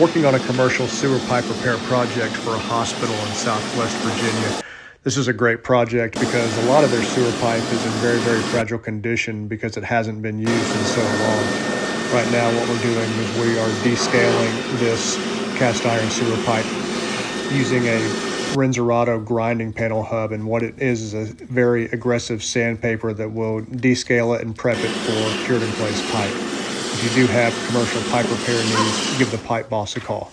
working on a commercial sewer pipe repair project for a hospital in Southwest Virginia. This is a great project because a lot of their sewer pipe is in very, very fragile condition because it hasn't been used in so long. Right now, what we're doing is we are descaling this cast iron sewer pipe using a Renzerato grinding panel hub, and what it is a very aggressive sandpaper that will descale it and prep it for cured in place pipe. If you do have commercial pipe repair needs, give the Pipe Boss a call.